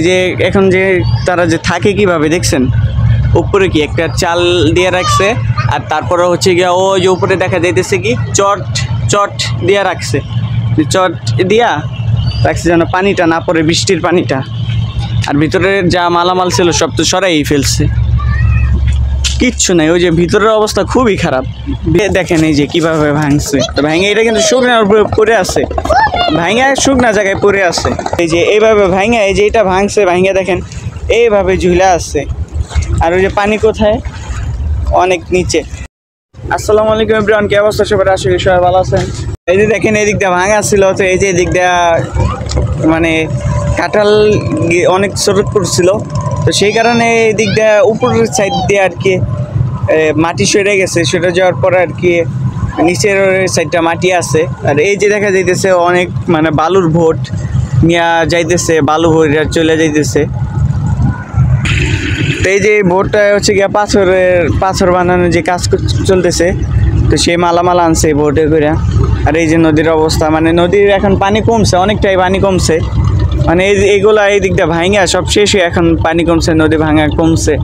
এই যে এখন যে তারা যে থাকে কিভাবে দেখছেন, উপরে কি একটা চাল দিয়ে রাখছে, আর তারপরে হচ্ছে গিয়া ওই যে উপরে দেখা যাইতেছে কি চট চট দিয়া রাখছে, চট দিয়া রাখছে যেন পানিটা না পড়ে, বৃষ্টির পানিটা। আর ভিতরে যা মালামাল ছিল সব তো সরাই ফেলছে, কিচ্ছু নাই। ওই যে ভিতরের অবস্থা খুবই খারাপ, দেখেন এই যে কিভাবে ভাঙছে। তো ভাঙে এটা কিন্তু শুকনার উপরে পড়ে আছে, ভাঙা শুকনা জায়গায় পড়ে আছে। এই যে এইভাবে ভাঙা, এই যে এটা ভাঙছে, ভাঙা দেখেন এইভাবে ঝুলে আছে। আর ওই যে পানি কোথায়, অনেক নিচে। আসসালামু আলাইকুম এভরিওয়ান, কি অবস্থা সবার? আশা করি সবাই ভালো আছেন। এই যে দেখেন এই দিক দিয়ে ভাঙা ছিল, তো এই যে দিক দিয়ে মানে কাঁঠাল অনেক স্রোত পড়ছিল, তো সেই কারণে এই দিক দিয়ে উপরের সাইড দিয়ে আর কি মাটি সরে গেছে। সরে যাওয়ার পরে আর কি নিচের সাইডটা মাটি আছে। আর এই যে দেখা যাইতেছে অনেক মানে বালুর ভোট নিয়ে যাইতেছে, বালু ভরে চলে যাইতেছে। তো এই যে ভোটটা হচ্ছে গিয়া পাথর বানানোর যে কাজ চলতেছে, তো সেই মালামাল আনছে ভোটে করে। আর এই যে নদীর অবস্থা, মানে নদীর এখন পানি কমছে, অনেকটাই পানি কমছে, মানে এইগুলা এই দিকটা ভাঙা সব শেষ হয়ে এখন পানি কমছে, নদী ভাঙা কমছে,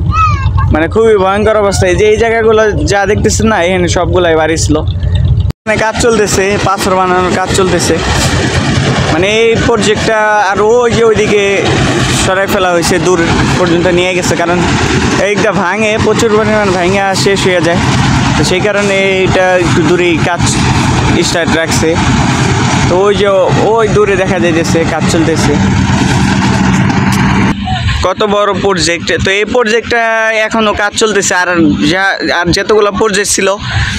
মানে খুবই ভয়ঙ্কর অবস্থা। এই যে এই জায়গাগুলো যা দেখতেছেন না, এখানে সবগুলাই বাড়ি ছিল, মানে কাজ চলতেছে, পাথর বানানোর কাজ চলতেছে। মানে এই প্রজেক্টটা আর ওই যে ওইদিকে সরাই ফেলা হয়েছে, দূর পর্যন্ত নিয়ে গেছে, কারণ এইটা ভাঙে প্রচুর পরিমাণ ভাঙা শেষ হয়ে যায়, তো সেই কারণে এইটা একটু দূরেই কাজ স্টার্ট রাখছে। তো ওই যে ওই দূরে দেখা যাইতেছে কাজ চলতেছে, কত বড় প্রজেক্ট। তো এই প্রজেক্টটা এখনও কাজ চলতেছে, আর যতগুলো প্রজেক্ট ছিল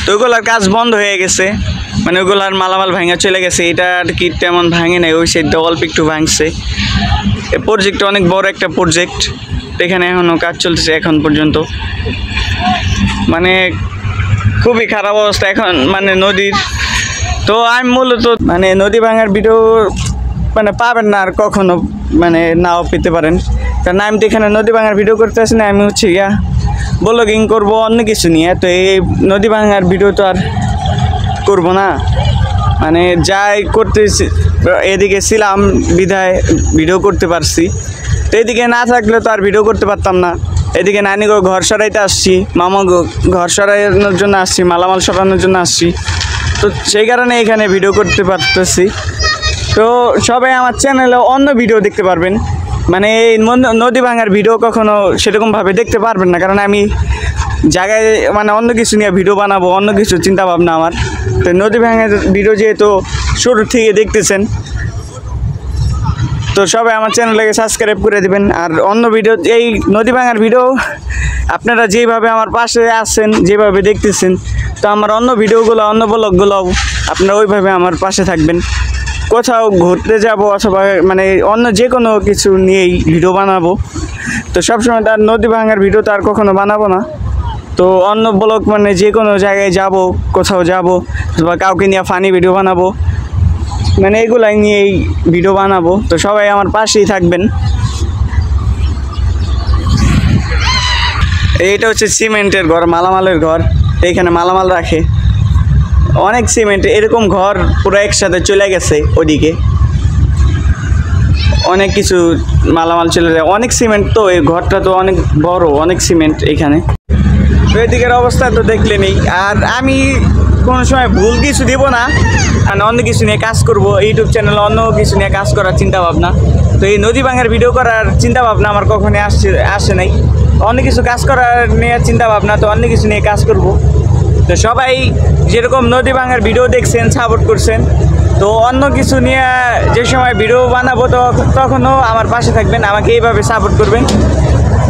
তো ওইগুলোর কাজ বন্ধ হয়ে গেছে, মানে ওইগুলার মালামাল ভাঙা চলে গেছে। এটা আর কি তেমন ভাঙে নাই, ওই সাইডটা অল্প একটু ভাঙছে। এই প্রজেক্টটা অনেক বড় একটা প্রজেক্ট, এখানে এখনও কাজ চলতেছে এখন পর্যন্ত, মানে খুবই খারাপ অবস্থা এখন মানে নদীর। তো আমি মূলত মানে নদী ভাঙার ভিডিও মানে পাবেন না আর কখনো, মানে নাও পেতে পারেন, কারণ আমি তো এখানে নদী ভাঙার ভিডিও করতে আসি না, আমি হচ্ছে গিয়া ব্লগিং করবো অন্য কিছু নিয়ে। তো এই নদী ভাঙার ভিডিও তো আর করবো না, মানে যাই করতে এদিকে ছিলাম বিধায় ভিডিও করতে পারছি, তো এদিকে না থাকলে তো আর ভিডিও করতে পারতাম না। এদিকে নানিগো ঘর সরাইতে আসছি, মামা ঘর সরানোর জন্য আসছি, মালামাল সরানোর জন্য আসছি, তো সেই কারণে এখানে ভিডিও করতে পারতেছি। তো সবাই আমার চ্যানেলে অন্য ভিডিও দেখতে পারবেন, মানে এই নদী ভাঙার ভিডিও কখনো সেরকমভাবে দেখতে পারবেন না, কারণ আমি জায়গায় মানে অন্য কিছু নিয়ে ভিডিও বানাবো, অন্য কিছু চিন্তা ভাবনা আমার। তো নদী ভাঙার ভিডিও যেহেতু শুরু থেকে দেখতেছেন, তো সবাই আমার চ্যানেলটাকে সাবস্ক্রাইব করে দেবেন। আর অন্য ভিডিও, এই নদী ভাঙার ভিডিও আপনারা যেভাবে আমার পাশে আছেন, যেভাবে দেখতেছেন, তো আমার অন্য ভিডিওগুলো, অন্য ব্লগগুলো আপনারা ওইভাবে আমার পাশে থাকবেন। কোথাও ঘুরতে যাব অথবা মানে অন্য যে কোনো কিছু নিয়েই ভিডিও বানাবো, তো সবসময় তার নদী ভাঙার ভিডিও তো আর কখনো বানাবো না। তো অন্য ব্লগ মানে যে কোনো জায়গায় যাব, কোথাও যাব বা কাউকে নিয়ে ফানি ভিডিও বানাবো, মানে এগুলাই নিয়েই ভিডিও বানাবো। তো সবাই আমার পাশেই থাকবেন। এইটা হচ্ছে সিমেন্টের ঘর, মালামালের ঘর, এইখানে মালামাল রাখে, অনেক সিমেন্ট, এরকম ঘর পুরো একসাথে চলে গেছে ওদিকে, অনেক কিছু মালামাল চলে যায়, অনেক সিমেন্ট। তো এই ঘরটা তো অনেক বড়, অনেক সিমেন্ট এখানে। তো এদিকের অবস্থা তো দেখলেনই। আর আমি কোনো সময় ভুল কিছু দিব না, আর অন্য কিছু নিয়ে কাজ করব, ইউটিউব চ্যানেলে অন্য কিছু নিয়ে কাজ করার চিন্তা ভাবনা। তো এই নদী ভাঙার ভিডিও করার চিন্তা ভাবনা আমার কখনোই আসে নাই, অন্য কিছু কাজ করার নিয়ে চিন্তা ভাবনা, তো অন্য কিছু নিয়ে কাজ করব। তো সবাই যেরকম নদী ভাঙার ভিডিও দেখছেন, সাপোর্ট করছেন, তো অন্য কিছু নিয়ে যে সময় ভিডিও বানাবো তো তখনও আমার পাশে থাকবেন, আমাকে এইভাবে সাপোর্ট করবেন,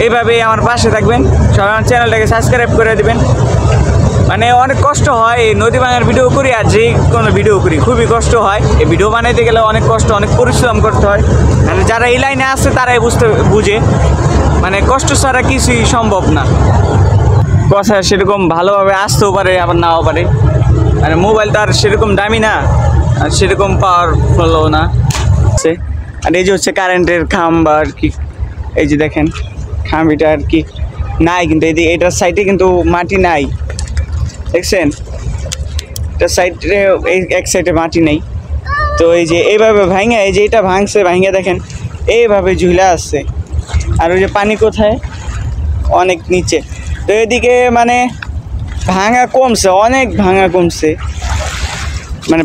এইভাবেই আমার পাশে থাকবেন। সবাই আমার চ্যানেলটাকে সাবস্ক্রাইব করে দেবেন। মানে অনেক কষ্ট হয় এই নদী ভাঙার ভিডিও করি, আর যে কোনো ভিডিও করি খুবই কষ্ট হয়। এই ভিডিও বানাইতে গেলে অনেক কষ্ট, অনেক পরিশ্রম করতে হয়, মানে যারা এই লাইনে আসছে তারাই বুঝে, মানে কষ্ট ছাড়া কিছুই সম্ভব না। কথা সেরকম ভালোভাবে আসতেও পারে, আবার নাও পারে, মানে মোবাইলটা আর সেরকম দামি না, আর সেরকম পাওয়ারফুলও না। আর এই যে হচ্ছে কারেন্টের খাম্বা আর কি, এই যে দেখেন খাম্বিটা আর কি নাই, কিন্তু এই এটার সাইডে কিন্তু মাটি নাই, দেখছেন এটার সাইডে, এই এক সাইডে মাটি নেই। তো এই যে এইভাবে ভাঙে, এই যে এটা ভাঙছে, ভাঙে দেখেন এইভাবে ঝুলা আছে। আর ওই যে পানি কোথায়, অনেক নিচে। তো এদিকে মানে ভাঙা কমছে, অনেক ভাঙা কমছে, মানে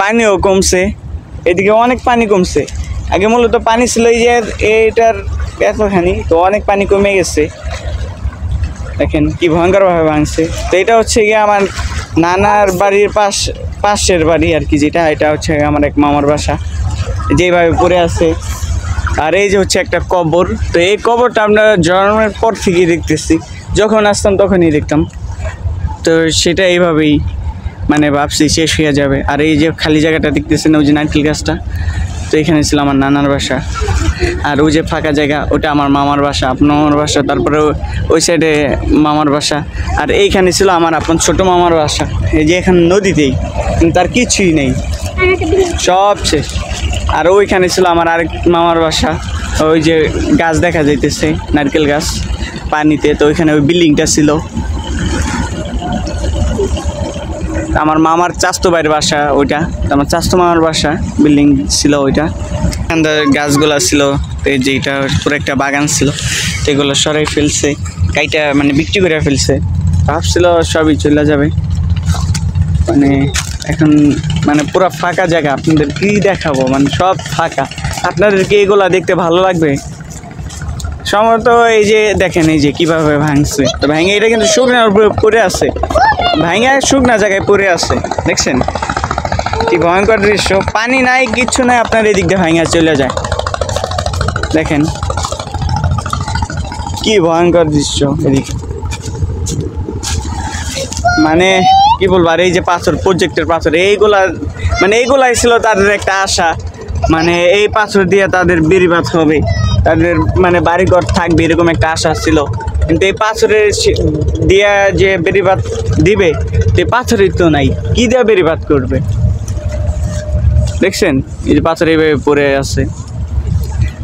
পানিও কমছে, এদিকে অনেক পানি কমছে। আগে মূলত পানি ছিল এই যে এইটার এতখানি, তো অনেক পানি কমে গেছে। দেখেন কি ভয়ঙ্করভাবে ভাঙছে। তো এটা হচ্ছে গিয়ে আমার নানার বাড়ির পাশের বাড়ি আর কি, যেটা এটা হচ্ছে আমার এক মামার বাসা, যেভাবে পড়ে আছে। আর এই যে হচ্ছে একটা কবর। তো এই কবরটা আমরা জন্মের পর থেকেই দেখতেছি, যখন আসতাম তখনই দেখতাম। তো সেটা এইভাবেই মানে ভাবছি শেষ হয়ে যাবে। আর এই যে খালি জায়গাটা দেখতেছেন, ওই যে নারকেল গাছটা, তো এখানে ছিল আমার নানার বাসা। আর ওই যে ফাঁকা জায়গা, ওটা আমার মামার বাসা, আপনার মামার বাসা, তারপরে ওই সাইডে মামার বাসা। আর এইখানে ছিল আমার আপন ছোট মামার বাসা। এই যে এখানে নদীতেই, কিন্তু তার কিছুই নেই, সব শেষ। আর ওইখানে ছিল আমার আরেক মামার বাসা, ওই যে গাছ দেখা যাইতেছে, নারকেল গাছ পানিতে। তো ওইখানে ওই বিল্ডিংটা ছিল আমার মামার চাস্তো ভাইয়ের বাসা, ওইটা আমার চাস্তো মামার বাসা, বিল্ডিং ছিল ওইটা। এখানটা গাছগুলা ছিল, এই যে এটা পুরো একটা বাগান ছিল, এগুলো সরাই ফেলছে, কাইটা মানে বিক্রি করে ফেলছে। ভাবছিল সবই চলে যাবে, মানে এখন মানে পুরো ফাঁকা জায়গা। আপনাদের কি দেখাবো, মানে সব ফাঁকা। আপনাদেরকে এগুলা দেখতে ভালো লাগবে সম্ভবত। এই যে দেখেন এই যে কিভাবে ভাঙছে, তো ভাঙে এটা কিন্তু শুকনার উপরে পড়ে আছে, ভাঙা শুকনা জায়গায় পড়ে আছে, দেখছেন কি ভয়ঙ্কর দৃশ্য। পানি নাই, কিচ্ছু নাই, আপনার এদিক দিয়ে ভাঙা চলে যায়। দেখেন কি ভয়ঙ্কর দৃশ্য এদিকে, মানে কি বলবো। আর এই যে পাথর, প্রজেক্টের পাথর, এইগুলাই ছিল তাদের একটা আশা, মানে এই পাথর দিয়ে তাদের বেড়িবাঁধ হবে, তাদের মানে বাড়িঘর থাকবে, এরকম একটা আশা ছিল। কিন্তু এই পাথরের দিয়া যে বেড়িবাঁধ দিবে, সেই পাথরের তো নাই, কি দিয়ে বেড়িবাঁধ করবে। দেখছেন এই যে পাথর এইভাবে পড়ে আছে,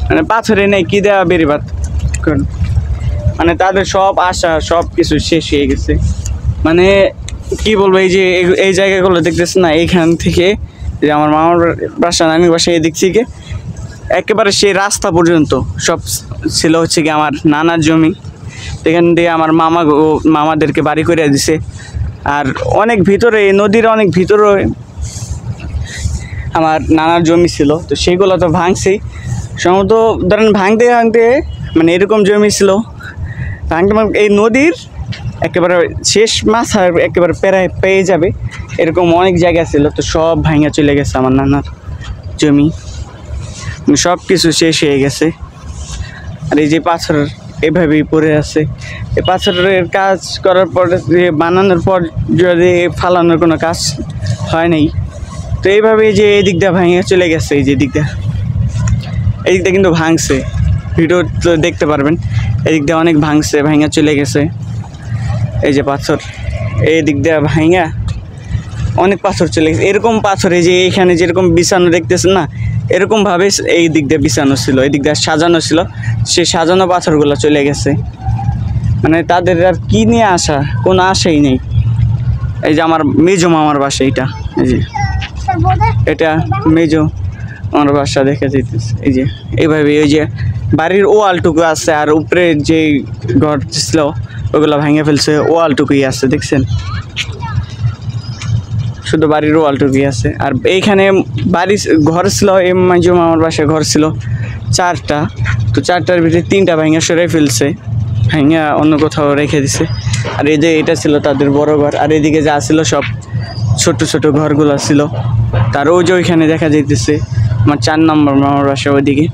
মানে পাথরে নেই, কি দেওয়া বেড়িবাঁধ করবে। মানে তাদের সব আশা সব কিছু শেষ হয়ে গেছে। মানে কি বলবো, এই যে এই জায়গাগুলো দেখতেছে না, এইখান থেকে যে আমার মামার বাসা, নানির বাসা, এই দিক থেকে একেবারে সেই রাস্তা পর্যন্ত সব ছিল হচ্ছে কি আমার নানার জমি। এখান দিয়ে আমার মামাদেরকে বাড়ি করে দিছে। আর অনেক ভিতরে, এই নদীর অনেক ভিতরে আমার নানার জমি ছিল, তো সেইগুলো তো ভাঙছেই। সম্ভবত ধরেন ভাঙতে মানে এরকম জমি ছিল, ভাঙতে এই নদীর একেবারে শেষ মাথার একেবারে পেয়ে যাবে, এরকম অনেক জায়গা ছিল। তো সব ভাঙা চলে গেছে আমার নানার জমি, সব কিছু শেষ হয়ে গেছে। আর এই যে পাথর এভাবেই পড়ে আছে, এই পাথরের কাজ করার পর, বানানোর পর যদি ফালানোর কোনো কাজ হয় নাই, তো এইভাবে যে এই দিকটা ভাঙে চলে গেছে। এই যে দিকটা, এই দিকটা কিন্তু ভাঙছে, ভিডিও দেখতে পারবেন। এই দিকটা অনেক ভাঙছে, ভাঙা চলে গেছে। এই যে পাথর, এই দিক দিয়ে ভাঙা অনেক পাথর চলে গেছে। এরকম পাথর এই যে এইখানে যেরকম বিছানো দেখতেছেন না, এরকমভাবে এই দিক দিয়ে বিছানো ছিল, এই দিক দিয়ে সাজানো ছিল, সেই সাজানো পাথরগুলো চলে গেছে। মানে তাদের আর কি নিয়ে আসা, কোনো আশাই নেই। এই যে আমার মেজো মামার বাসা, এই যে এটা মেজো আমার বাসা দেখা যাইতেছে। এই যে এইভাবে ওই যে বাড়ির ওয়ালটুকু আছে, আর উপরে যে ঘর ছিল ওগুলো ভেঙে ফেলছে, ওয়ালটুকুই আছে, দেখছেন শুধু বাড়ির ওয়ালটুকুই আছে। আর এইখানে ঘর ছিল, এই মেজো মামার বাসায় ঘর ছিল 4টা, তো 4টার ভিতরে 3টা ভেঙে সরে ফেলছে, ভেঙে অন্য কোথাও রেখে দিছে। আর এই যে এটা ছিল তাদের বড় ঘর, আর এদিকে যা ছিল সব ছোট ছোট ঘরগুলো ছিল। তার ওই যে ওইখানে দেখা যাইতেছে আমার 4 নম্বর মামার বাসা, ওইদিকে।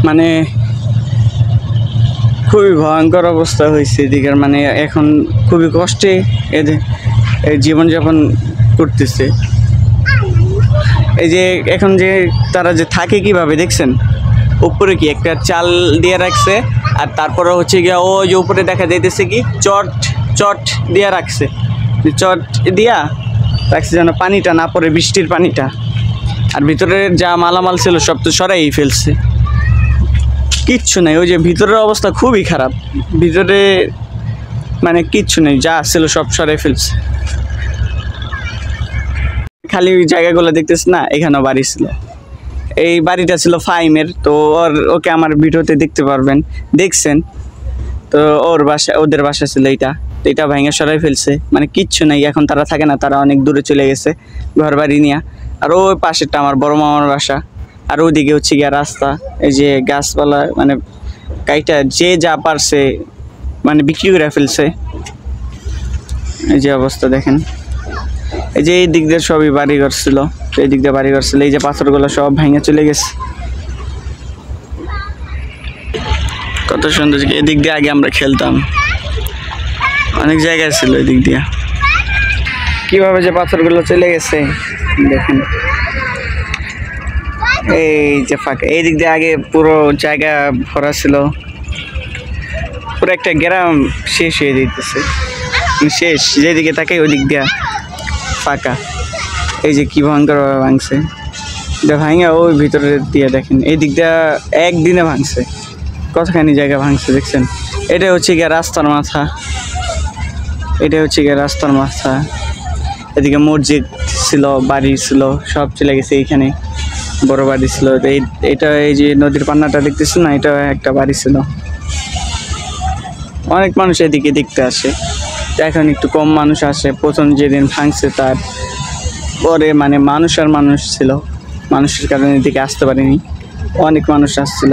মানে খুবই ভয়ঙ্কর অবস্থা হয়েছে এদিকের, মানে এখন খুবই কষ্টে এদের জীবনযাপন করতেছে। এই যে এখন যে তারা যে থাকে কিভাবে দেখছেন, উপরে কি একটা চাল দিয়ে রাখছে, আর তারপরে হচ্ছে গিয়া ওই যে উপরে দেখা যাইতেছে কি চট দিয়ে রাখছে, চট দিয়া রাখছে যেন পানিটা না পড়ে, বৃষ্টির পানিটা। আর ভিতরে যা মালামাল ছিল সব তো সরাই ফেলছে, কিচ্ছু নেই। ওই যে ভিতরের অবস্থা খুবই খারাপ, ভিতরে মানে কিচ্ছু নেই, যা ছিল সব সরাই ফেলছে। খালি ওই জায়গাগুলো দেখতেছে না, এখানেও বাড়ি ছিল, এই বাড়িটা ছিল ফাইমের, তো ওকে আমার ভিডিওতে দেখতে পারবেন, দেখছেন। তো ওদের বাসা ছিল এইটা, তো এটা ভেঙে সরাই ফেলছে, মানে কিচ্ছু নাই, এখন তারা থাকে না, তারা অনেক দূরে চলে গেছে ঘর বাড়ি নিয়ে। আর ওই পাশেরটা আমার বড় মামার বাসা, আর ওদিকে হচ্ছে গিয়া রাস্তা। এই যে গাছপালা মানে কাইটা যে যা পারছে মানে বিক্রি করে ফেলছে। এই যে অবস্থা দেখেন, এই যে এই দিক দিয়ে সবই বাড়িঘর ছিল, এই দিক দিয়ে বাড়িঘর ছিল, এই যে পাথরগুলো সব ভেঙে চলে গেছে। কত সুন্দর, এদিক দিয়ে আগে আমরা খেলতাম, অনেক জায়গায় ছিল এদিক দিয়ে। কিভাবে যে পাথরগুলো চলে গেছে দেখেন, এই যে ফাঁকা, এই দিক দিয়ে আগে পুরো জায়গা ভরা ছিল, পুরো একটা গ্রাম শেষ হয়ে দিতেছে, শেষ যেদিকে তাকে ওই দিক দিয়া ফাঁকা। এই যে কি ভয়ঙ্কর ভাবে ভাঙছে, ভাঙা ওই ভিতরে দিয়ে দেখেন, এই দিক দিয়া একদিনে ভাঙছে, কতখানি জায়গা ভাঙছে দেখছেন। এটা হচ্ছে গিয়ে রাস্তার মাথা, এটা হচ্ছে গিয়ে রাস্তার মাথা। এদিকে মসজিদ ছিল, বাড়ি ছিল, সব চলে গেছে। এইখানে বড় বাড়ি ছিল, এটা এই যে নদীর পান্নাটা দেখতেছেন না, এটা একটা বাড়ি ছিল। অনেক মানুষ এদিকে দেখতে আসে, এখন একটু কম মানুষ আসে। প্রথম যেদিন ভাঙছে তার পরে মানে মানুষ আর মানুষ ছিল, মানুষের কারণে এদিকে আসতে পারেনি, অনেক মানুষ আসছিল।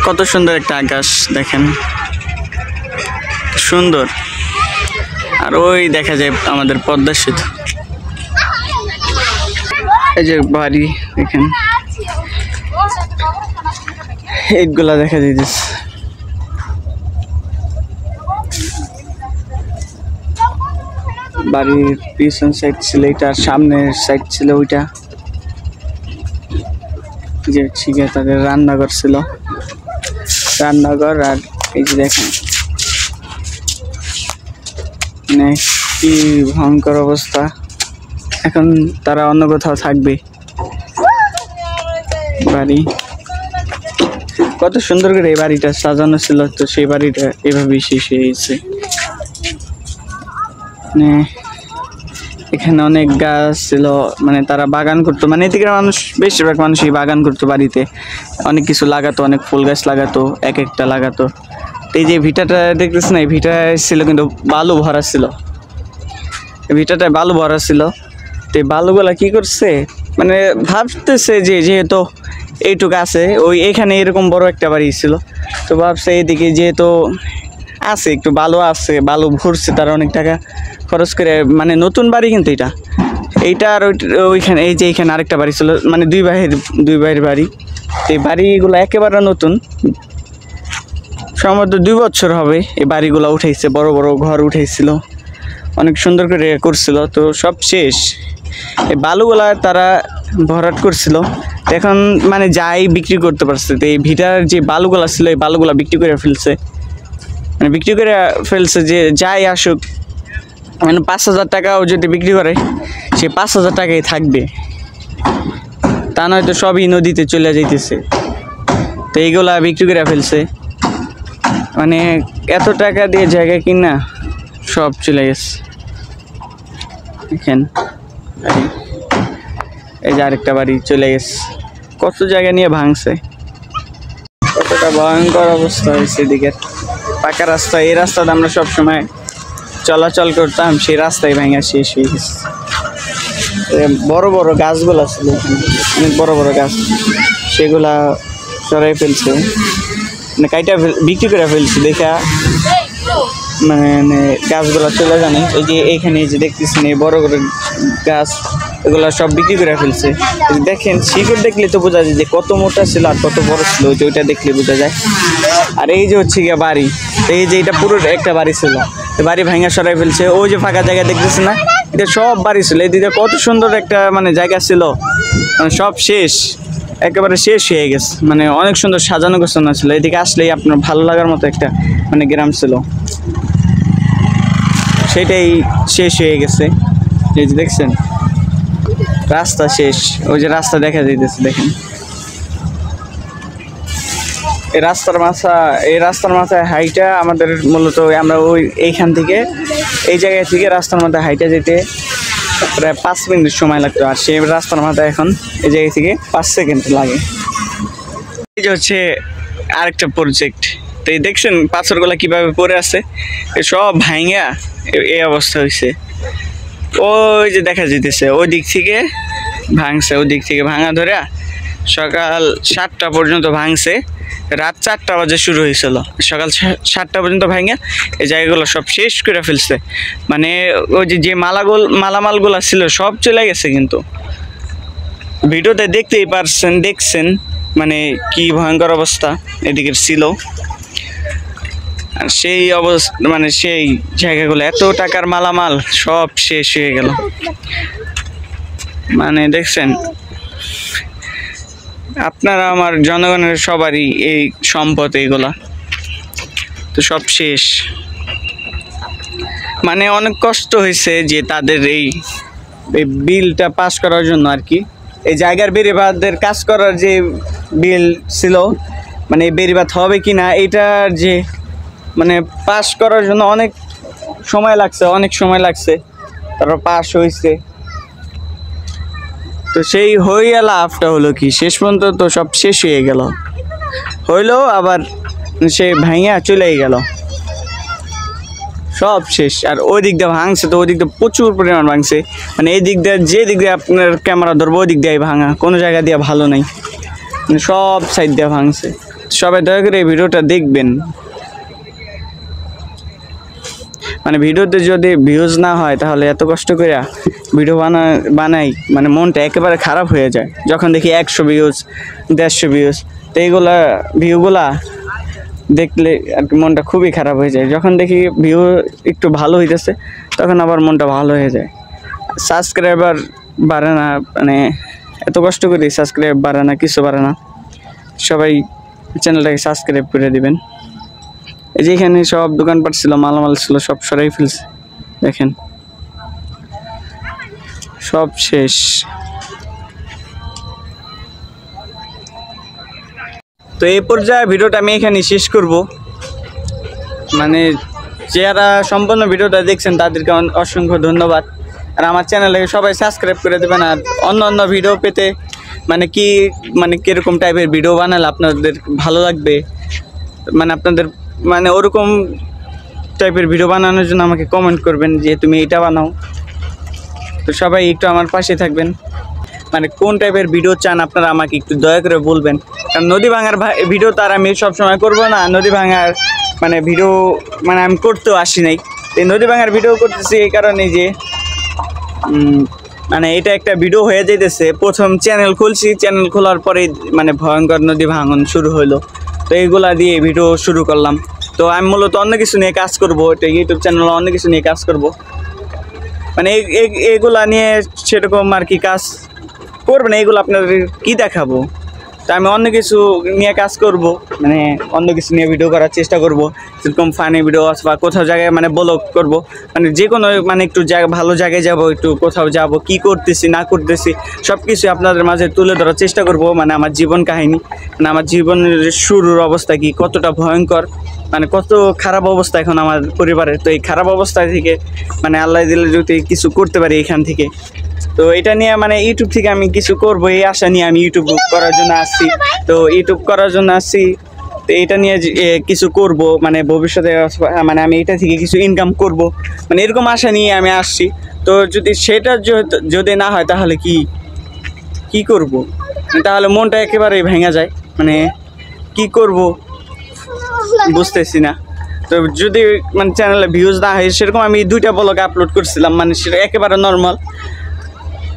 কত সুন্দর একটা আকাশ দেখেন, সুন্দর। আর ওই দেখা যায় আমাদের পদ্মা সেতু, এই যে বাড়ি দেখেন, এইগুলা দেখা যাইতেছে। বাড়ির পিছন সাইড ছিল এটা, সামনের সাইড ছিল ওইটা, যে ঠিক আছে তাদের রান্নাঘর ছিল, রান্নাঘর। আর এই যে দেখেন মানে কি ভয়ঙ্কর অবস্থা, এখন তারা অন্য কোথাও থাকবে। বাড়ি কত সুন্দর করে এই বাড়িটা সাজানো ছিল, তো সেই বাড়িটা এভাবেই শেষ হয়ে গেছে। এখানে অনেক গাছ ছিল, মানে তারা বাগান করতো, মানে এদিকের মানুষ বেশিরভাগ মানুষই বাগান করতো, বাড়িতে অনেক কিছু লাগাতো, অনেক ফুল গাছ লাগাতো, এক একটা লাগাতো। এই যে ভিটাটা দেখতেছ না, এই ভিটা ছিল কিন্তু বালু ভরা ছিল, ভিটাটায় বালু ভরা ছিল। তো এই বালুগুলা কি করছে, মানে ভাবতেছে যে যেহেতু এইটুকু আছে, ওই এখানে এরকম বড় একটা বাড়ি ছিল, তো ভাবছে এইদিকে যেহেতু আছে একটু বালু আছে, বালু ভরছে, তারা অনেক টাকা খরচ করে, মানে নতুন বাড়ি কিন্তু এইটা আর ওইখানে, এই যে এইখানে আরেকটা বাড়ি ছিল, মানে দুই ভাইয়ের বাড়ি। এই বাড়িগুলো একেবারে নতুন, সম্ভবত 2 বছর হবে এই বাড়িগুলো উঠাইছে, বড় বড় ঘর উঠাইছিল, অনেক সুন্দর করে করছিল। তো সব শেষ, এই বালুগুলা তারা ভরাট করছিল, এখন মানে যাই বিক্রি করতে পারছে। তো এই ভিটার যে বালুগুলা ছিল, এই বালুগুলা বিক্রি করে ফেলছে, মানে বিক্রি করে ফেলছে, যে যাই আসুক, মানে 5,000 টাকাও যদি বিক্রি করে, সে 5,000 টাকাই থাকবে, তা নয়তো সবই নদীতে চলে যাইতেছে। তো এইগুলা বিক্রি করে ফেলছে, মানে এত টাকা দিয়ে জায়গা কিনা সব চলে গেছে। দেখেন এই যে আরেকটা বাড়ি চলে গেছে, কত জায়গা নিয়ে ভাঙছে, কতটা ভয়ঙ্কর অবস্থা হয়েছে। এদিকে পাকা রাস্তা, এই রাস্তাতে আমরা সবসময় চলাচল করতাম, সেই রাস্তায় ভাঙা শেষ হয়ে গেছে। বড় বড় গাছগুলো ছিল, অনেক বড় বড় গাছ, সেগুলা সরাই ফেলছে, মানে কাইটা বিক্রি করে ফেলছে দেখা, মানে গাছগুলো চলে জানে। এই যে এইখানে যে দেখতেছেন এই বড় বড় গাছ, এগুলো সব বিক্রি করে ফেলছে। দেখেন শিকড় দেখলে তো বোঝা যায় যে কত মোটা ছিল আর কত বড় ছিল, ওইটা দেখলে বোঝা যায়। আর এই যে হচ্ছে গিয়ে বাড়ি, এই যে এটা পুরো একটা বাড়ি ছিল, বাড়ি ভাঙা সরাই ফেলছে। ওই যে ফাঁকা জায়গা দেখতেছে না, এটা সব বাড়ি ছিল, এদিকে কত সুন্দর একটা মানে জায়গা ছিল, মানে সব শেষ, একেবারে শেষ হয়ে গেছে, মানে অনেক সুন্দর সাজানো গোছানো ছিল। এদিকে আসলেই আপনার ভালো লাগার মতো একটা মানে গ্রাম ছিল, সেটাই শেষ হয়ে গেছে। এই যে দেখছেন রাস্তা শেষ, ওই যে রাস্তা দেখা যাইতেছে দেখেন, এই রাস্তার মাথায় হাইটা আমাদের মূলত আমরা ওই এইখান থেকে এই জায়গা থেকে রাস্তার মাথায় হাইটা যেতে প্রায় 5 মিনিট সময় লাগতো, আর সেই রাস্তার মাথায় এখন এই জায়গা থেকে 5 সেকেন্ড লাগে। এই যে হচ্ছে আরেকটা প্রজেক্ট। তো এই দেখছেন পাথরগুলো কিভাবে পড়ে আছে, সব ভাঙা এই অবস্থা হয়েছে। ওই যে দেখা যেতেছে ওই দিক থেকে ভাঙছে, ওই দিক থেকে ভাঙা ধরে সকাল 7টা পর্যন্ত ভাঙছে, রাত 4টা বাজে শুরু হয়েছিল, সকাল 7টা পর্যন্ত ভাঙে এই জায়গাগুলো সব শেষ করে ফেলছে। মানে ওই যে মালামালগুলো ছিল সব চলে গেছে। কিন্তু ভিডিওতে দেখতেই পারছেন, দেখছেন মানে কি ভয়ঙ্কর অবস্থা এদিকে ছিল। আর সেই অবস্থা মানে সেই জায়গাগুলো এত টাকার মালামাল সব শেষ হয়ে গেল। মানে দেখছেন আপনারা আমার জনগণের সবারই এই সম্পদ, এইগুলা তো সব শেষ। মানে অনেক কষ্ট হয়েছে যে তাদের এই বিলটা পাস করার জন্য আর কি। এই জায়গার বেড়িবাঁধের কাজ করার যে বিল ছিল, মানে এই বেড়িবাঁধ হবে কি না এটার যে মানে পাস করার জন্য অনেক সময় লাগছে, তারপর পাস হয়েছে। তো সেই হইয়া লাভটা হলো কি, শেষ পর্যন্ত তো সব শেষ হয়ে গেল, হইলো আবার সে ভাঙিয়া চলেই গেল, সব শেষ। আর ওই দিক দিয়ে ভাঙছে, তো ওই দিক দিয়ে প্রচুর পরিমাণ ভাঙছে। মানে এই দিক দিয়ে যে দিক দিয়ে আপনার ক্যামেরা ধরবো ওই দিক দিয়ে ভাঙা, কোনো জায়গা দিয়ে ভালো নাই, মানে সব সাইড দিয়ে ভাঙছে। সবাই দয়া করে এই ভিডিওটা দেখবেন। মানে ভিডিওতে যদি ভিউজ না হয় তাহলে এত কষ্ট করে ভিডিও বানাই মানে মনটা একেবারে খারাপ হয়ে যায়। যখন দেখি 100 ভিউজ 150 ভিউজ, তো এইগুলা ভিউগুলা দেখলে আর কি মনটা খুবই খারাপ হয়ে যায়। যখন দেখি ভিউ একটু ভালো হইতেছে তখন আবার মনটা ভালো হয়ে যায়। সাবস্ক্রাইবার বাড়ে না, মানে এত কষ্ট করি সাবস্ক্রাইব বাড়ে না, কিছু বাড়ে না। সবাই চ্যানেলটাকে সাবস্ক্রাইব করে দিবেন। এই যে এখানে সব দোকানপাট ছিল, মালামাল ছিল, সব সরাই ফেলছে, দেখেন সব শেষ। তো এই পর্যায়ে ভিডিওটা আমি এখানে শেষ করব। মানে যারা সম্পূর্ণ ভিডিওটা দেখছেন তাদেরকে অসংখ্য ধন্যবাদ। আর আমার চ্যানেলে সবাই সাবস্ক্রাইব করে দেবেন। আর অন্য ভিডিও পেতে মানে কীরকম টাইপের ভিডিও বানালে আপনাদের ভালো লাগবে, মানে আপনাদের মানে ওরকম টাইপের ভিডিও বানানোর জন্য আমাকে কমেন্ট করবেন যে তুমি এটা বানাও। তো সবাই একটু আমার পাশে থাকবেন। মানে কোন টাইপের ভিডিও চান আপনারা আমাকে একটু দয়া করে বলবেন। কারণ নদী ভাঙার ভিডিও তো আর আমি সবসময় করবো না। নদী ভাঙার মানে ভিডিও মানে আমি করতেও আসি নাই, এই নদী ভাঙার ভিডিও করতেছি এই কারণে যে মানে এটা একটা ভিডিও হয়ে যাইতেছে। প্রথম চ্যানেল খুলছি, চ্যানেল খোলার পরে মানে ভয়ঙ্কর নদী ভাঙন শুরু হলো, তো এইগুলা দিয়ে ভিডিও শুরু করলাম। তো আমি মূলত অন্য কিছু নিয়ে কাজ করবো, এটা ইউটিউব চ্যানেলে অন্য কিছু নিয়ে কাজ করব। মানে এগুলা নিয়ে সেরকম আর কি কাজ করবেন, এইগুলো আপনাদের কি দেখাবো। তো আমি অন্য কিছু নিয়ে কাজ করব, মানে অন্য কিছু নিয়ে ভিডিও করার চেষ্টা করব, যেরকম ফানি ভিডিও বা কোথাও জায়গায় মানে ব্লগ করব, মানে যে কোনো মানে একটু ভালো জায়গায় যাব, একটু কোথাও যাব, কি করতেছি না করতেছি সব কিছু আপনাদের মাঝে তুলে ধরার চেষ্টা করব। মানে আমার জীবন কাহিনী, মানে আমার জীবনের শুরুর অবস্থা কি, কতটা ভয়ঙ্কর, মানে কত খারাপ অবস্থা এখন আমার পরিবারের। তো এই খারাপ অবস্থা থেকে মানে আল্লাহ দিলে যদি কিছু করতে পারি এখান থেকে, তো এটা নিয়ে মানে ইউটিউব থেকে আমি কিছু করব এই আশা নিয়ে আমি ইউটিউব করার জন্য আসছি। তো ইউটিউব করার জন্য আসছি, তো এটা নিয়ে কিছু করব, মানে ভবিষ্যতে মানে আমি এটা থেকে কিছু ইনকাম করব, মানে এরকম আশা নিয়ে আমি আসছি। তো যদি সেটা যদি না হয় তাহলে কি করব, তাহলে মনটা একেবারে ভেঙে যায়, মানে কি করব বুঝতেছি না। তো যদি মানে চ্যানেলে ভিউজ না হয়, সেরকম আমি 2টা ব্লগ আপলোড করছিলাম, মানে সেটা একেবারে নর্মাল,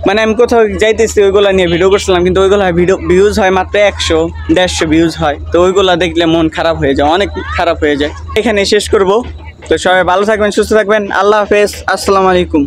মানে আমি কোথাও যাইতেছি ওইগুলা নিয়ে ভিডিও করছিলাম, কিন্তু ওইগুলা ভিউজ হয় মাত্র 100-150 ভিউজ হয়। তো ওইগুলা দেখলে মন খারাপ হয়ে যায়, অনেক খারাপ হয়ে যায়। এখানে শেষ করব। তো সবাই ভালো থাকবেন, সুস্থ থাকবেন, আল্লাহ হাফেজ, আসসালামু আলাইকুম।